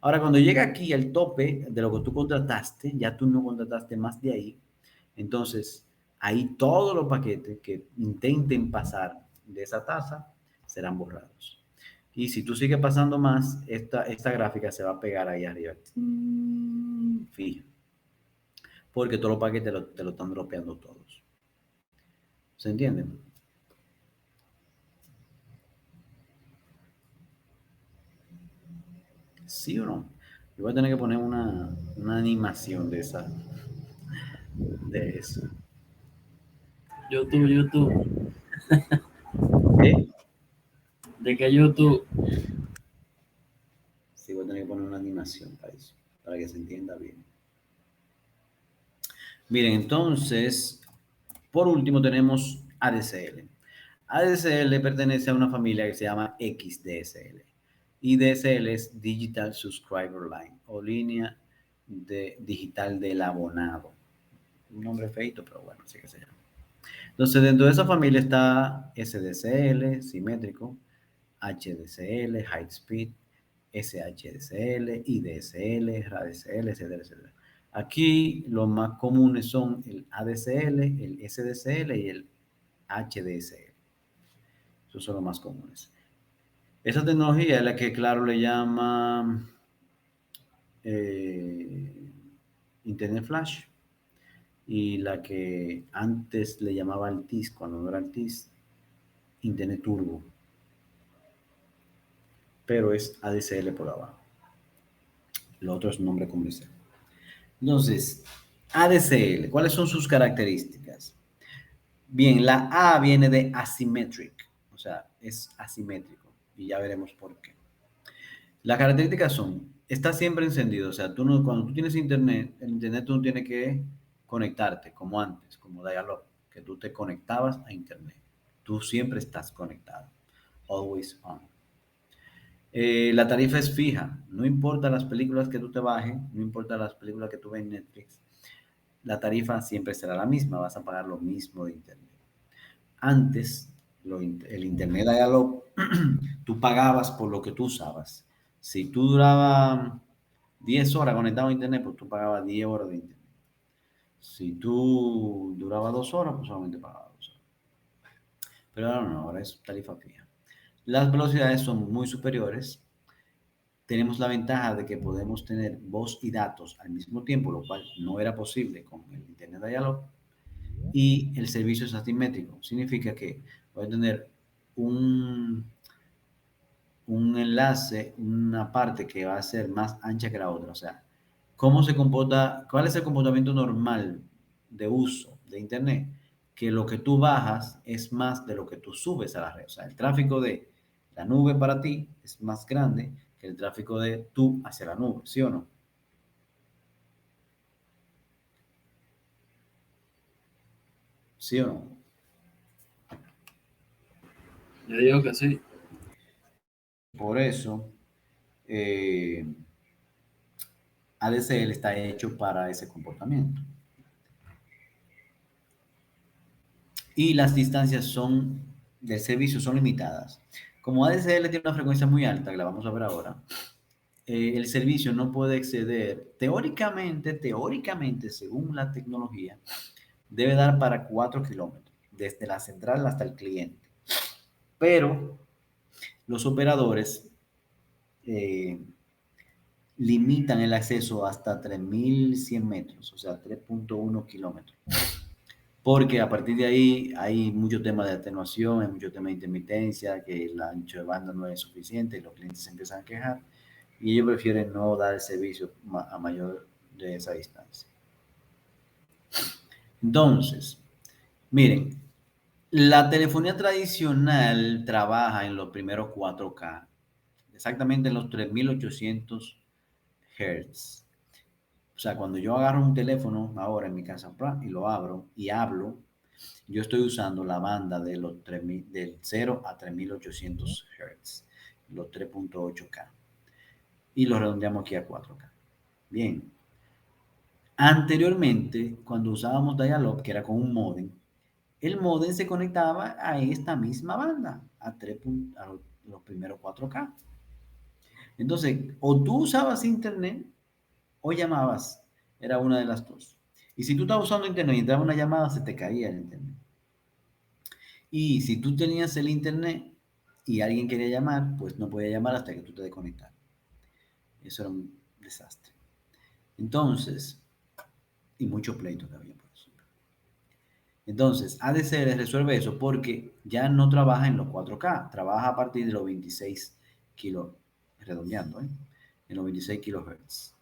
Ahora, cuando llega aquí el tope de lo que tú contrataste, ya tú no contrataste más de ahí, entonces ahí todos los paquetes que intenten pasar de esa tasa serán borrados. Y si tú sigues pasando más, esta gráfica se va a pegar ahí arriba. Fija. Porque todos los paquetes te lo están dropeando todos. ¿Se entiende? ¿Sí o no? Yo voy a tener que poner una animación de eso. YouTube. ¿Qué? ¿De qué YouTube? Sí, voy a tener que poner una animación para eso, para que se entienda bien. Miren, entonces, por último tenemos ADSL. ADSL pertenece a una familia que se llama XDSL. Y DSL es Digital Subscriber Line o línea digital del abonado. Un nombre feito, pero bueno, así que se llama. Entonces, dentro de esa familia está SDSL, simétrico, HDSL, High Speed, SHDSL, IDSL, RADSL, etcétera, etcétera. Aquí los más comunes son el ADSL, el SDSL y el HDSL. Esos son los más comunes. Esa tecnología es la que, claro, le llama Internet Flash y la que antes le llamaba Altis, cuando no era Altis, Internet Turbo. Pero es ADSL por abajo. Lo otro es un nombre comercial. Entonces, ADSL, ¿cuáles son sus características? Bien, la A viene de asymmetric, o sea, es asimétrico y ya veremos por qué. Las características son, está siempre encendido, o sea, cuando tú tienes internet, el internet tú no tienes que conectarte como antes, como dial-up, que tú te conectabas a internet. Tú siempre estás conectado, always on. La tarifa es fija, no importa las películas que tú te bajes, no importa las películas que tú ves en Netflix, la tarifa siempre será la misma, vas a pagar lo mismo de internet. Antes, el internet dial-up, tú pagabas por lo que tú usabas. Si tú duraba 10 horas conectado a internet, pues tú pagabas 10 horas de internet. Si tú duraba 2 horas, pues solamente pagabas 2 horas. Pero ahora no, ahora es tarifa fija. Las velocidades son muy superiores. Tenemos la ventaja de que podemos tener voz y datos al mismo tiempo, lo cual no era posible con el internet dial-up. Y el servicio es asimétrico. Significa que voy a tener un enlace, una parte que va a ser más ancha que la otra. O sea, ¿cómo se comporta? ¿Cuál es el comportamiento normal de uso de Internet? Que lo que tú bajas es más de lo que tú subes a la red. O sea, el tráfico de la nube para ti es más grande que el tráfico de tú hacia la nube, ¿sí o no? ¿Sí o no? Yo digo que sí. Por eso, ADSL está hecho para ese comportamiento. Y las distancias del servicio son limitadas. Como ADSL tiene una frecuencia muy alta, que la vamos a ver ahora, el servicio no puede exceder, teóricamente, según la tecnología, debe dar para 4 kilómetros, desde la central hasta el cliente. Pero los operadores limitan el acceso hasta 3.100 metros, o sea, 3.1 kilómetros. Porque a partir de ahí hay mucho tema de atenuación, hay mucho tema de intermitencia, que el ancho de banda no es suficiente y los clientes se empiezan a quejar y ellos prefieren no dar el servicio a mayor de esa distancia. Entonces, miren, la telefonía tradicional trabaja en los primeros 4K, exactamente en los 3.800 Hz. O sea, cuando yo agarro un teléfono ahora en mi casa y lo abro y hablo, yo estoy usando la banda de los 3000, del 0 a 3.800 Hz, los 3.8K. Y lo redondeamos aquí a 4K. Bien. Anteriormente, cuando usábamos Dial-Up, que era con un modem, el modem se conectaba a esta misma banda, a los primeros 4K. Entonces, o tú usabas internet o llamabas, era una de las dos. Y si tú estabas usando internet y entraba una llamada, se te caía el internet. Y si tú tenías el internet y alguien quería llamar, pues no podía llamar hasta que tú te desconectaras. Eso era un desastre. Entonces, y mucho pleito que había por eso. Entonces, ADSL resuelve eso porque ya no trabaja en los 4K, trabaja a partir de los 26 kilos, redondeando, en los 26 kilohertz.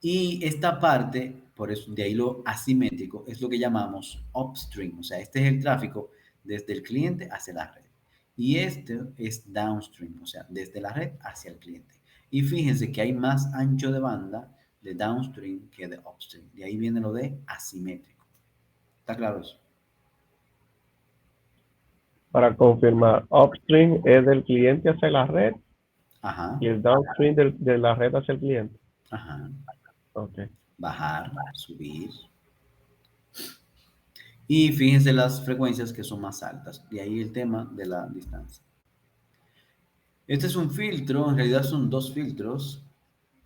Y esta parte, por eso de ahí lo asimétrico, es lo que llamamos upstream, o sea, este es el tráfico desde el cliente hacia la red. Y este es downstream, o sea, desde la red hacia el cliente. Y fíjense que hay más ancho de banda de downstream que de upstream. De ahí viene lo de asimétrico. ¿Está claro eso? Para confirmar, upstream es del cliente hacia la red Ajá, y el downstream de la red hacia el cliente. ajá. Ok. Bajar, subir. Y fíjense las frecuencias que son más altas. De ahí el tema de la distancia. Este es un filtro, en realidad son dos filtros.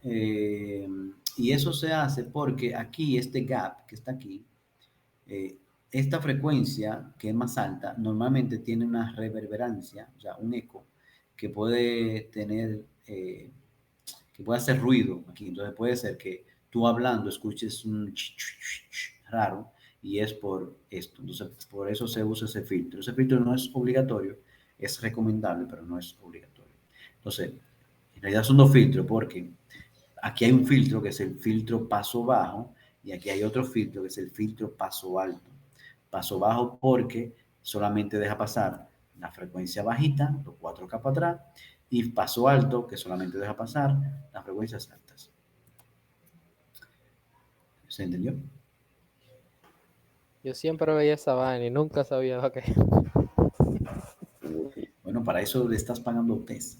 Y eso se hace porque aquí este gap que está aquí, esta frecuencia que es más alta, normalmente tiene una reverberancia, o sea, un eco que puede tener, que puede hacer ruido aquí. Entonces puede ser que tú hablando escuches un raro y es por esto. Entonces por eso se usa ese filtro. Ese filtro no es obligatorio, es recomendable, pero no es obligatorio. Entonces, en realidad son dos filtros porque aquí hay un filtro que es el filtro paso bajo y aquí hay otro filtro que es el filtro paso alto. Paso bajo porque solamente deja pasar la frecuencia bajita, los 4K para atrás, y paso alto que solamente deja pasar las frecuencias altas. ¿Se entendió? Yo siempre veía esa vaina y nunca sabía lo que. Bueno, para eso le estás pagando a ustedes,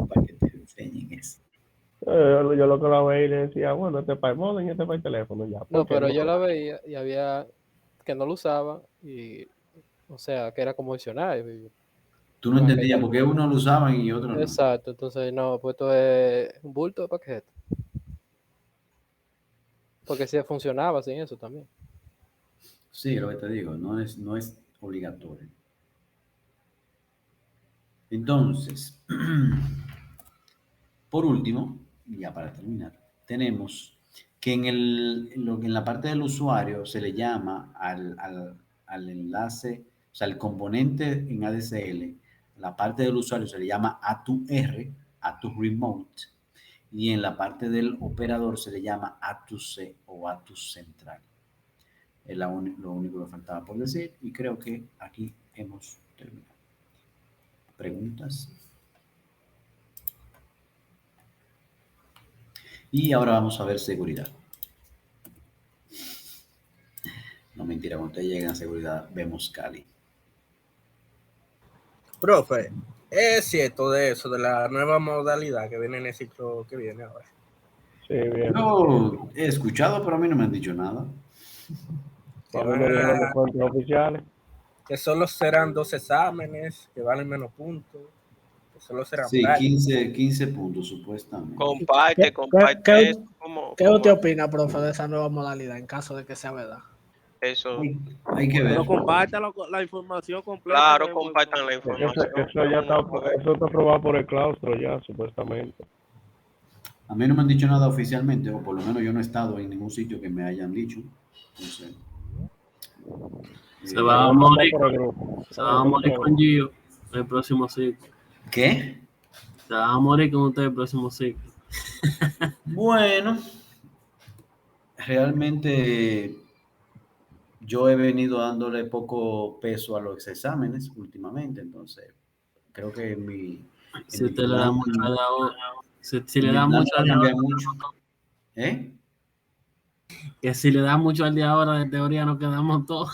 para que te enseñen eso. Yo lo que lo veía y le decía, bueno, este es para el modem y este es para el teléfono. Ya, No, porque pero yo la veía y había que no lo usaba y, o sea, que era convencional. Tú no entendías por qué uno lo usaban y otro no. Exacto, entonces no, pues esto es un bulto de paquete. Porque sí funcionaba sin eso también. Sí, lo que te digo, no es obligatorio. Entonces, por último, ya para terminar, tenemos que en la parte del usuario se le llama al enlace, o sea, el componente en ADSL, la parte del usuario se le llama A2R, A2 Remote, y en la parte del operador se le llama A2C o A2 Central. Es lo único que faltaba por decir y creo que aquí hemos terminado. ¿Preguntas? Y ahora vamos a ver seguridad. No mentira, cuando ustedes lleguen a seguridad, vemos Cali. Profe, es cierto de eso, de la nueva modalidad que viene en el ciclo que viene ahora. Sí, bien. Yo he escuchado, pero a mí no me han dicho nada. A mí me dijeron de fuentes oficiales. Que solo serán 2 exámenes, que valen menos puntos, que solo serán Sí, prácticos. 15 puntos supuestamente. Comparte eso. ¿Qué usted opina, profe, de esa nueva modalidad en caso de que sea verdad? Eso. Hay que ver. Pero compartan la información completa. Claro, que es compartan la Eso, información. eso ya está, eso está aprobado por el claustro ya, supuestamente. A mí no me han dicho nada oficialmente, o por lo menos yo no he estado en ningún sitio que me hayan dicho. No sé. Se va a Vamos morir, por el grupo. se va a morir con Gio el próximo ciclo. ¿Qué? Se va a morir con usted el próximo ciclo. Bueno, realmente yo he venido dándole poco peso a los exámenes últimamente, entonces creo que Si usted le da mucho a la hora, si le mi da plan mucho va a al día cambiar ahora, mucho. ¿Eh? que si le da mucho al día ahora de teoría nos quedamos todos.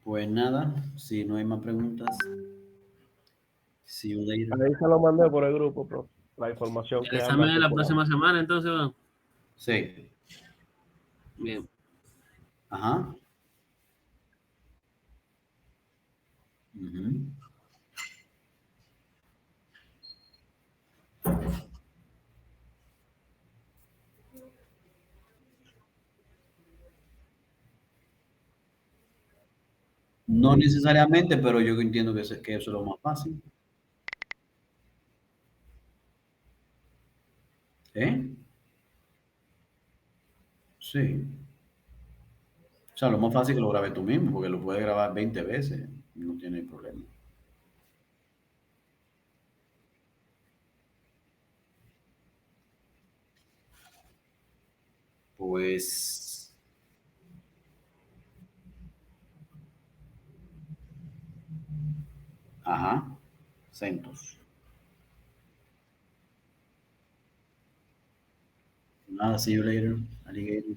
Pues nada, si no hay más preguntas, see you later. Ahí se lo mandé por el grupo, profe. La información El que examen anda de la circulando. próxima semana, entonces, ¿no? Sí. Bien. Ajá. Ujú. No necesariamente, pero yo entiendo que eso es lo más fácil. ¿Eh? Sí. O sea, lo más fácil es que lo grabes tú mismo, porque lo puedes grabar 20 veces, no tiene problema. Pues, ajá, centos. Nada, see you later, alligator.